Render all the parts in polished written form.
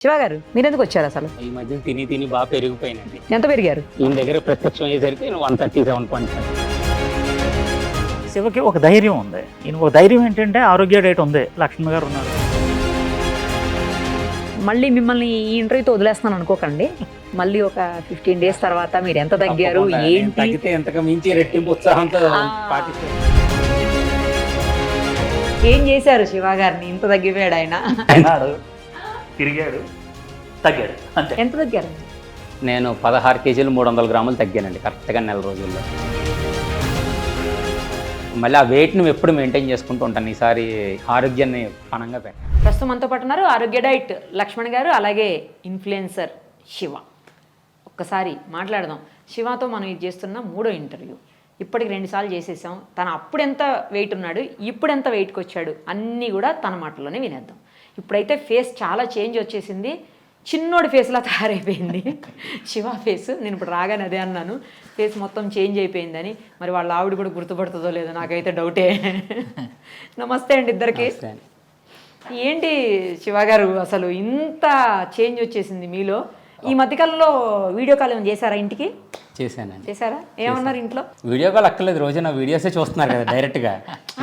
శివ గారు మీరెందుకు వచ్చారు అసలు? ఈ మధ్య తిని తిని బాగా పెరిగిపోయినండి. ఎంత పెరిగారు? ఈయన దగ్గర ప్రత్యక్షం అయ్యేసరికి 137.5. శివకి ఒక ధైర్యం ఉంది. ఈయన ఒక ధైర్యం ఏంటంటే ఆరోగ్య డేట్ ఉంది, లక్ష్మణ్ గారు ఉన్నారు. మళ్ళీ మిమ్మల్ని ఈ ఇంటర్వ్యూతో వదిలేస్తాను అనుకోకండి. మళ్ళీ ఒక 15 days తర్వాత మీరు ఎంత తగ్గారు ఏంటి? తగ్గితే ఎంతకు మించి రెట్టింపు ఉత్సాహంతో పాటిస్తారు. ఏం చేశారు శివ గారిని ఇంత తగ్గిపోయాడు ఆయన? అయినాడు, తిరిగాడు, తగ్గాడు అంతే. ఎంత తగ్గారు? నేను 16 kgs 300 grams తగ్గానండి కరెక్ట్గా నెల రోజుల్లో. మళ్ళీ ఆ వెయిట్ని ఎప్పుడు మెయింటైన్ చేసుకుంటూ ఉంటాను. ఈసారి ఆరోగ్యాన్ని పణంగా పెట్టాను. ప్రస్తుతం మనతో పాటు ఉన్నారు ఆరోగ్య డైట్ లక్ష్మణ్ గారు, అలాగే ఇన్ఫ్లుయెన్సర్ శివ. ఒక్కసారి మాట్లాడదాం. శివతో మనం ఇది చేస్తున్న 3వ ఇంటర్వ్యూ. ఇప్పటికి 2 సార్లు చేసేసాం. తను అప్పుడు ఎంత వెయిట్ ఉన్నాడు, ఇప్పుడు ఎంత వెయిట్కి వచ్చాడు అన్నీ కూడా తన మాటల్లోనే వినేద్దాం. ఇప్పుడైతే ఫేస్ చాలా చేంజ్ వచ్చేసింది. చిన్నోడి ఫేస్లా తయారైపోయింది శివ ఫేస్. నేను ఇప్పుడు రాగానే అదే అన్నాను, ఫేస్ మొత్తం చేంజ్ అయిపోయిందని. మరి వాళ్ళ ఆవిడ కూడా గుర్తుపడుతుందో లేదో నాకైతే డౌటే. నమస్తే అండి ఇద్దరికి. ఏంటి శివ గారు అసలు ఇంత చేంజ్ వచ్చేసింది మీలో? ఈ మధ్యకాలంలో వీడియో కాల్ ఏమైనా చేశారా ఇంటికి? చేశానండి. చేశారా? ఏమన్నారు ఇంట్లో? వీడియో కాల్ అక్కర్లేదు, రోజు నా వీడియోసే చూస్తున్నారు కదా డైరెక్ట్గా.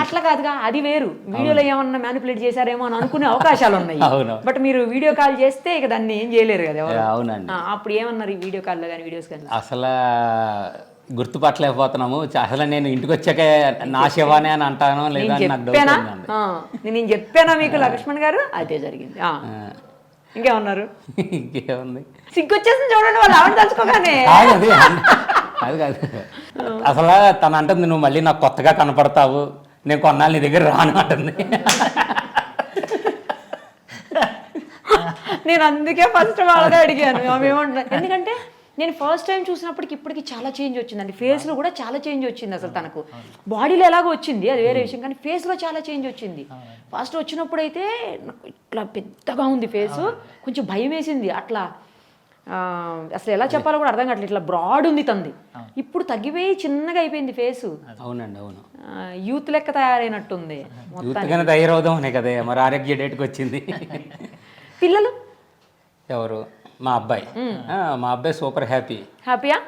అట్లా కాదుగా, అది వేరు. వీడియోలో ఏమన్నా మ్యానిపులేట్ చేశారేమో అని అనుకునే అవకాశాలు ఉన్నాయి. బట్ మీరు వీడియో కాల్ చేస్తే ఇక దాన్ని ఏం చేయలేరు కదా ఎవరు. అవునండి. అప్పుడు ఏమన్నారు ఈ వీడియో కాల్లో కానీ వీడియోస్ కానీ? అసలు గుర్తుపట్టలేకపోతున్నాము. అసలు నేను ఇంటికి వచ్చాక నా శివానే అని అంటాను లేదా అని నాకు డౌట్ ఉందండి. నేను చెప్పానా మీకు లక్ష్మణ్ గారు? అదే జరిగింది. ఇంకేమన్నారు? ఇంకేముంది, సిగ్గొచ్చేసింది చూడండి వాళ్ళు ఆవిడ తలుచుకోగానే. అది కాదు, అసలు తను అంటుంది నువ్వు మళ్ళీ నాకు కొత్తగా కనపడతావు, నేను కొన్నాళ్ళు నీ దగ్గర రాను అంటుంది. నేను అందుకే ఫస్ట్ వాళ్ళగా అడిగాను ఆమె ఏమంటున్నారు. ఎందుకంటే నేను ఫస్ట్ టైం చూసినప్పటికి ఇప్పటికి చాలా చేంజ్ వచ్చిందండి. ఫేస్లో కూడా చాలా చేంజ్ వచ్చింది. అసలు తనకు బాడీలో ఎలాగో వచ్చింది అది వేరే విషయం, కానీ ఫేస్లో చాలా చేంజ్ వచ్చింది. ఫస్ట్ వచ్చినప్పుడు అయితే ఇట్లా పెద్దగా ఉంది ఫేసు, కొంచెం భయం వేసింది. అట్లా అసలు ఎలా చెప్పాలో కూడా అర్థం కావట్లేదు, ఇట్లా బ్రాడ్ ఉంది తంది. ఇప్పుడు తగ్గిపోయి చిన్నగా అయిపోయింది ఫేసు. అవునండి, అవును. యూత్ లెక్క తయారైనట్టుంది. యూత్గానే తయారవుదాం కదా, మరి ఆరోగ్య డేట్కి వచ్చింది. పిల్లలు ఎవరు? మా అబ్బాయి. మా అబ్బాయి సూపర్ హ్యాపీయా?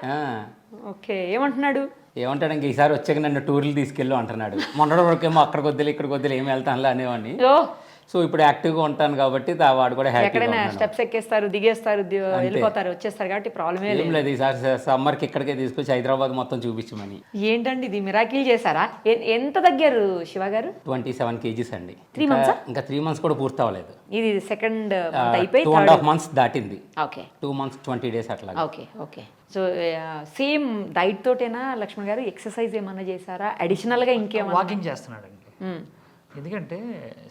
ఓకే. ఏమంటున్నాడు? ఏమంటాడు, ఇంక ఈసారి వచ్చాక నన్ను టూర్లు తీసుకెళ్ళు అంటున్నాడు. మొన్నటి వరకేమో అక్కడికి వద్దులే ఇక్కడికి వద్దులే ఏమి వెళ్తానులే అనేవాడిని. సో ఇప్పుడు యాక్టివ్గా ఉంటాను కాబట్టి వాడు కూడా ఎక్కడైనా స్టెప్స్ ఎక్కేస్తారు, దిగేస్తారు, వెళ్ళిపోతారు, వచ్చేస్తారు కాబట్టి ప్రాబ్లమే లేదు. ఈసారి సమ్మర్కి ఇక్కడికే తీసుకొచ్చి హైదరాబాద్ మొత్తం చూపించమని. ఏంటండి ఇది మిరాకిల్ చేశారా? ఎంత తగ్గారు శివ గారు? 27 kgs అండి. 3 months? ఇంకా 3 months కూడా పూర్తి అవ్వలేదు. ఇది సెకండ్ అయిపోయి 2.5 months దాటింది. ఓకే. 2 months 20 days అట్లా. Okay okay. So same diet తోటేనా లక్ష్మణ్ గారు? ఎక్సర్సైజ్ ఏమన్నా చేశారా అడిషనల్గా? ఇంకేమన్నా? వాకింగ్ చేస్తున్నాడు. ఎందుకంటే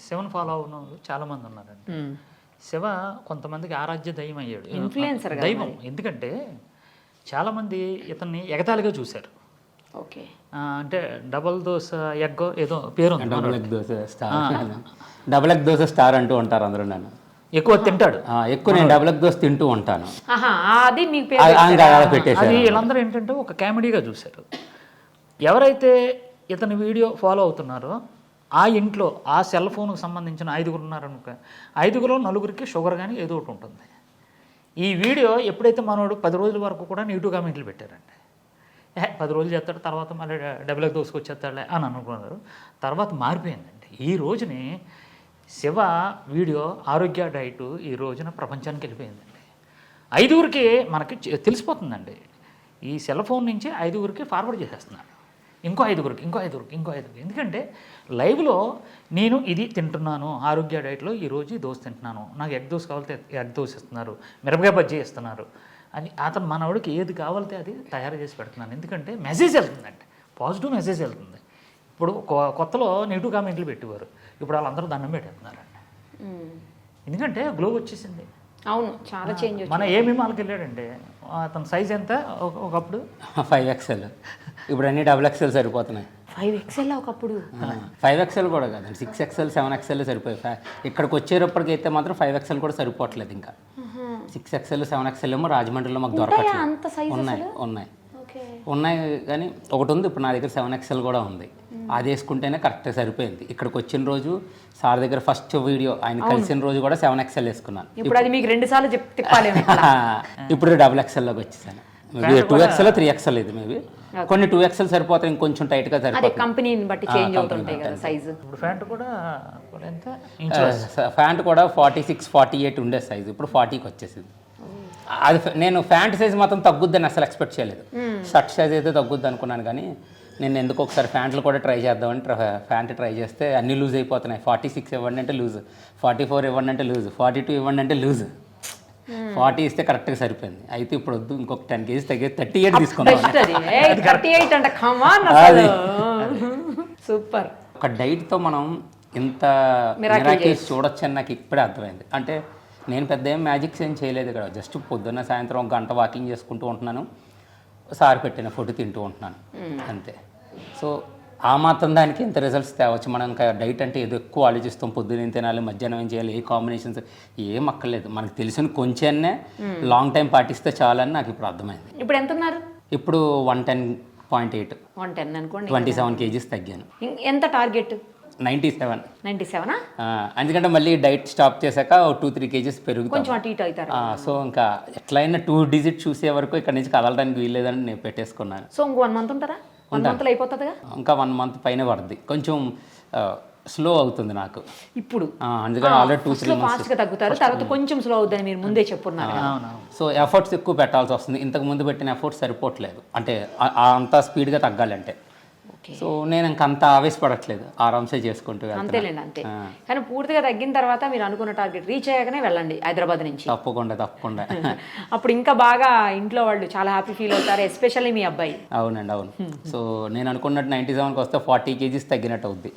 శివను ఫాలో అవున చాలామంది ఉన్నారండి. శివ కొంతమందికి ఆరాధ్య దైవం అయ్యాడు, ఇన్ఫ్లుయెన్సర్ దైవం. ఎందుకంటే చాలామంది ఇతన్ని ఎగతాళిగా చూశారు. ఓకే. అంటే డబల్ దోస ఎగ్ ఏదో పేరు ఉంది, డబుల్ ఎగ్ దోశ స్టార్ అంటూ ఉంటారు అందరూ. నన్ను ఎక్కువ తింటాడు. ఎక్కువ నేను డబుల్ ఎగ్ దోశ తింటూ ఉంటాను. అది మీకు అది వీళ్ళందరూ ఏంటంటే ఒక కామెడీగా చూశారు. ఎవరైతే ఇతని వీడియో ఫాలో అవుతున్నారో ఆ ఇంట్లో ఆ సెల్ ఫోన్కి సంబంధించిన 5 ఉన్నారనుకో, 5 4 షుగర్ కానీ ఏదో ఒకటి ఉంటుంది. ఈ వీడియో ఎప్పుడైతే మనోడు 10 రోజుల వరకు కూడా నెగిటివ్ కామెంట్లు పెట్టారండి. 10 రోజులు చేస్తాడు, తర్వాత మళ్ళీ డబుల్ ఎగ్ దోసుకు వచ్చేస్తాడులే అని అనుకున్నారు. తర్వాత మారిపోయిందండి. ఈ రోజుని శివ వీడియో ఆరోగ్య డైట్ ఈ రోజున ప్రపంచానికి వెళ్ళిపోయిందండి. 5 మనకి తెలిసిపోతుందండి. ఈ సెల్ ఫోన్ నుంచి 5 ఫార్వర్డ్ చేసేస్తున్నారు. ఇంకో 5. ఎందుకంటే లైవ్లో నేను ఇది తింటున్నాను, ఆరోగ్య డైట్లో ఈరోజు ఈ దోశ తింటున్నాను, నాకు ఎగ్ దోశ కావాలితే ఎగ్ దోశ ఇస్తున్నారు, మిరపకాయ బజ్జీ ఇస్తున్నారు అని అతను మనవాడికి ఏది కావాలితే అది తయారు చేసి పెడుతున్నాను. ఎందుకంటే మెసేజ్ వెళ్తుందండి, పాజిటివ్ మెసేజ్ వెళ్తుంది. ఇప్పుడు కొత్తలో నెగిటివ్ కామెంట్లు పెట్టేవారు, ఇప్పుడు వాళ్ళందరూ దండం పెట్టేస్తున్నారండి. ఎందుకంటే గ్లో వచ్చేసింది. అవును, చాలా చేంజ్. మన ఏమేమి వాళ్ళకి వెళ్ళాడంటే అతని సైజ్ ఎంత ఒకప్పుడు 5XL, ఇప్పుడు అన్ని XXL సరిపోతున్నాయి. 5XL ఒకప్పుడు 5XL కూడా కాదండి, 6XL 7XL సరిపోయాయి. ఇక్కడికి వచ్చేటప్పటికైతే మాత్రం 5XL కూడా సరిపోవట్లేదు. ఇంకా 6XL 7XL ఏమో రాజమండ్రిలో మాకు దొరకట్లేదు. ఉన్నాయి కానీ ఒకటి ఉంది, ఇప్పుడు నా దగ్గర 7XL కూడా ఉంది. అది వేసుకుంటేనే కరెక్ట్గా సరిపోయింది. ఇక్కడికి వచ్చిన రోజు సార్ దగ్గర ఫస్ట్ వీడియో ఆయన కలిసిన రోజు కూడా 7XL వేసుకున్నాను. ఇప్పుడు అది మీకు 2 సార్లు తిప్పాలేము ఇక్కడ. ఇప్పుడు XXLలోకి వచ్చేసాను. మేబీ 2XL 3XL ఇది మేబీ. కొన్ని 2XL సరిపోతాయి, ఇంకొంచెం టైట్గా అదే సరిపోతుంది. కంపెనీని బట్టి చేంజ్ అవుతుంటాయి కదా సైజు. ఇప్పుడు ప్యాంట్ కూడా ఎంత ప్యాంట్ కూడా 46, 48 ఉండే సైజు, ఇప్పుడు 40కి వచ్చేసింది. అది నేను ప్యాంట్ సైజ్ మాత్రం తగ్గుద్దని అసలు ఎక్స్పెక్ట్ చేయలేదు. షర్ట్ సైజ్ అయితే తగ్గుద్ది అనుకున్నాను, కానీ నేను ఎందుకు ఒకసారి ప్యాంట్లు కూడా ట్రై చేద్దామని ప్యాంట్ ట్రై చేస్తే అన్నీ లూజ్ అయిపోతున్నాయి. 46 ఇవ్వండి అంటే లూజ్, 44 ఇవ్వండి అంటే లూజ్, 42 ఇవ్వండి అంటే లూజ్, 40 ఇస్తే కరెక్ట్గా సరిపోయింది. అయితే ఇప్పుడు వద్దు, ఇంకొక 10 kgs తగ్గి 38 తీసుకున్నాను. 38 అంటే కమాన్ అసలు సూపర్. ఒక డైట్తో మనం ఇంత మిరాకిల్స్ చూడొచ్చని నాకు ఇప్పుడే అర్థమైంది. అంటే నేను పెద్ద ఏం మ్యాజిక్స్ ఏం చేయలేదు ఇక్కడ, జస్ట్ పొద్దున్న సాయంత్రం 1 గంట వాకింగ్ చేసుకుంటూ ఉంటున్నాను, సార్ పెట్టిన ఫుడ్ తింటూ ఉంటున్నాను అంతే. సో ఆ మాత్రం దానికి ఇంత రిజల్ట్స్ తేవచ్చు. మనం ఇంకా డైట్ అంటే ఏదో ఎక్కువ ఆలోచిస్తాం, పొద్దున్న ఏం తినాలి, మధ్యాహ్నం ఏం చేయాలి, ఏ కాంబినేషన్స్ ఏం అక్కర్లేదు. మనకు తెలిసిన కొంచెంనే లాంగ్ టైం పాటిస్తే చాలని నాకు ఇప్పుడు అర్థమైంది. ఇప్పుడు ఎంత ఉన్నారు? ఇప్పుడు 110.8, 110 అనుకోండి. 27 kgs తగ్గాను. ఎంత టార్గెట్? 97. 97? ఎందుకంటే మళ్ళీ డైట్ స్టాప్ చేశాక 2-3 kgs పెరుగుతాం. కొంచెం అటు ఇటు అవుతారు. సో ఇంకా ఎట్లయినా 2 digits చూసే వరకు ఇక్కడ నుంచి కదలడానికి వీల్లేదని నేను పెట్టేసుకున్నాను. సో ఇంకో 1 month ఉంటారా? 1 monthలో అయిపోతుందిగా. ఇంకా 1 month పైన పడుద్ది, కొంచెం స్లో అవుతుంది నాకు ఇప్పుడు. అందుకని ఆల్రెడీ 2-3 months ఫాస్ట్గా తగ్గుతారు, తర్వాత కొంచెం స్లో అవుతుందని మీరు ముందే చెప్పున్నారు. సో ఎఫర్ట్స్ ఎక్కువ పెట్టాల్సి వస్తుంది. ఇంతకు ముందు పెట్టిన ఎఫర్ట్స్ సరిపోవట్లేదు, అంటే అంత స్పీడ్గా తగ్గాలంటే. సో నేను ఇంకంత ఆవేశపడట్లేదు, ఆరామ్సే చేసుకుంటూ అంతేలేండి, అంతే. కానీ పూర్తిగా తగ్గిన తర్వాత మీరు అనుకున్న టార్గెట్ రీచ్ అయ్యాకనే వెళ్ళండి హైదరాబాద్ నుంచి. తప్పకుండా. అప్పుడు ఇంకా బాగా ఇంట్లో వాళ్ళు చాలా హ్యాపీ ఫీల్ అవుతారు, ఎస్పెషల్లీ మీ అబ్బాయి. అవునండి, అవును. సో నేను అనుకున్నట్టు 97కి వస్తే 40 kgs తగ్గినట్టు అవుద్ది.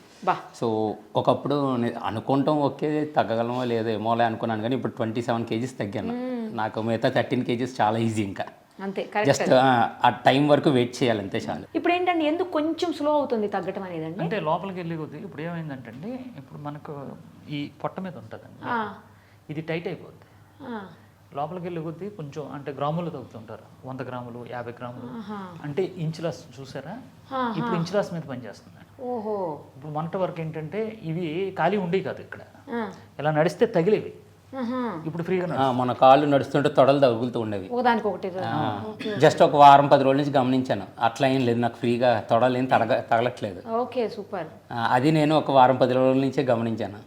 సో ఒకప్పుడు అనుకుంటాం ఓకే తగ్గగలమో లేదో ఏమోలే అనుకున్నాను, కానీ ఇప్పుడు 27 kgs తగ్గాను. నాకు మిగతా 13 kgs చాలా ఈజీ. ఇంకా అంతే, జస్ట్ ఆ టైం వరకు వెయిట్ చేయాలి, అంతే చాలు. ఇప్పుడు ఏంటంటే ఎందుకు కొంచెం స్లో అవుతుంది తగ్గటం అనేది అండి? అంటే లోపలికి వెళ్ళి కొద్ది ఇప్పుడు ఏమైందంటే అండి, ఇప్పుడు మనకు ఈ పొట్ట మీద ఉంటుందండి, ఇది టైట్ అయిపోద్ది. లోపలికి వెళ్ళి కొద్ది కొంచెం అంటే గ్రాములు తగ్గుతుంటారు, 100 గ్రాములు 50 గ్రాములు, అంటే ఇంచులాస్ చూసారా, ఇప్పుడు ఇంచులాస్ మీద పనిచేస్తుంది. ఓహో. ఇప్పుడు మొన్నటి వరకు ఏంటంటే ఇవి ఖాళీ ఉండేవి కాదు, ఇక్కడ ఇలా నడిస్తే తగిలేవి, ఇప్పుడు ఫ్రీగా మన కాళ్ళు నడుస్తుంటే తొడలు తగులుతూ ఉండేవి. జస్ట్ ఒక వారం 10 రోజుల నుంచి గమనించాను, అట్లా ఏం లేదు, నాకు ఫ్రీగా తొడలు ఏం తగలట్లేదు. Okay, super. అది నేను ఒక వారం 10 రోజుల నుంచే గమనించాను.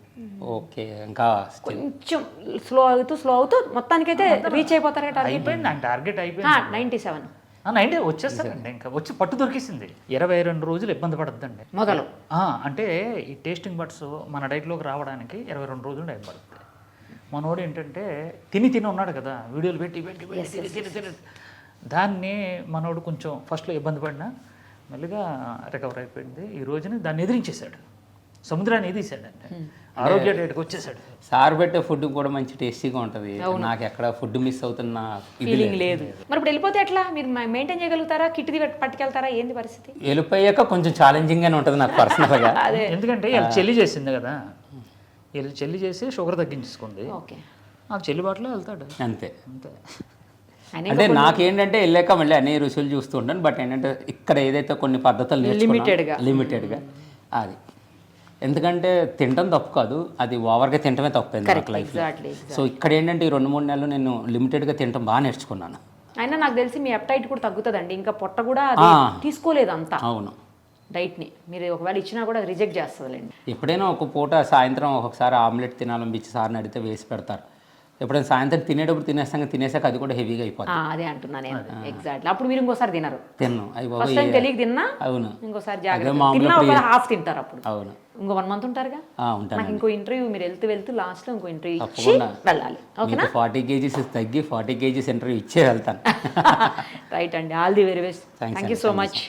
ఓకే, ఇంకా కొంచెం స్లో అవుతూ మొత్తానికైతే రీచ్ అయిపోతారు. అయిపోయింది, నాకు టార్గెట్ అయిపోయింది. 97 90 వచ్చేస్తారండి, ఇంకా వచ్చి పట్టు దొరికేసింది. 22 రోజులు ఇబ్బంది పడద్దండి మొదలు. అంటే ఈ టేస్టింగ్ బడ్స్ మన డైట్లోకి రావడానికి 22 రోజులు టైం పడుతుంది. మనోడు ఏంటంటే తిని ఉన్నాడు కదా, వీడియోలు పెట్టి దాన్ని మనోడు కొంచెం ఫస్ట్లో ఇబ్బంది పడినా మెల్లిగా రికవర్ అయిపోయింది. ఈ రోజుని దాన్ని ఎదిరించేశాడు, సముద్రాన్ని ఎదిరించాడంటే ఆరోగ్య డైట్కి వచ్చేసాడు. సార్ పెట్టే ఫుడ్ కూడా మంచి టేస్టీగా ఉంటుంది, నాకు ఎక్కడ ఫుడ్ మిస్ అవుతున్న ఫీలింగ్ లేదు. మరి ఇప్పుడు వెళ్ళిపోతే ఎట్లా, మీరు మెయింటైన్ చేయగలుగుతారా, కిట్ది పట్టుకెళ్తారా, ఏంది పరిస్థితి? వెళ్ళిపోయాక కొంచెం ఛాలెంజింగ్గానే ఉంటుంది నాకు పర్సనల్గా. ఎందుకంటే చెల్లి చేసింది కదా, చెల్లి చేసి షుగర్ తగ్గించుకుంది, ఆ చెల్లిబాటులో వెళ్తాడు, అంతే. అంటే నాకేంటంటే వెళ్ళాక మళ్ళీ అన్ని రుచులు చూస్తూ ఉంటాను, బట్ ఏంటంటే ఇక్కడ ఏదైతే కొన్ని పద్ధతులు లిమిటెడ్గా అది, ఎందుకంటే తినడం తప్పు కాదు, అది ఓవర్గా తినటమే తప్పైంది నాకు లైఫ్లో. సో ఇక్కడ ఏంటంటే ఈ 2-3 నెలలు నేను లిమిటెడ్గా తినటం బాగా నేర్చుకున్నాను. అయినా నాకు తెలిసి మీ అప్టైట్ కూడా తగ్గుతుందండి, ఇంకా పొట్ట కూడా తీసుకోలేదు అంతా. అవును, డైట్ని మీరు ఒకవేళ ఇచ్చినా కూడా రిజెక్ట్ చేస్తుందిలేండి. ఎప్పుడైనా ఒక పూట సాయంత్రం ఒకసారి ఆమ్లెట్ తినాలనిపించి సార్ని అడిగితే వేసి పెడతారు. ఎప్పుడైనా సాయంత్రం తినేటప్పుడు తినేసాక అది కూడా హెవీగా అయిపోతుంది. అదే అంటున్నాను నేను, ఎగ్జాక్ట్లీ. అప్పుడు మీరు ఇంకోసారి తినరు. ఫస్ట్ టైం తెలియక తిన్నా, అవును, ఇంకోసారి జాగ్రత్త హాఫ్ తింటారు. అప్పుడు అవును, ఇంకో 1 month ఉంటారుగా. నాకు ఇంకో ఇంటర్వ్యూ, మీరు వెళ్తూ లాస్ట్ లో ఇంకో ఇంటర్వ్యూ ఇచ్చి వెళ్ళాలి. ఓకేనా? 40 kgs తగ్గి 40 kgs ఇంటర్వ్యూ ఇచ్చే వెళ్తాను. రైట్ అండి, all the very best. Thank you so much.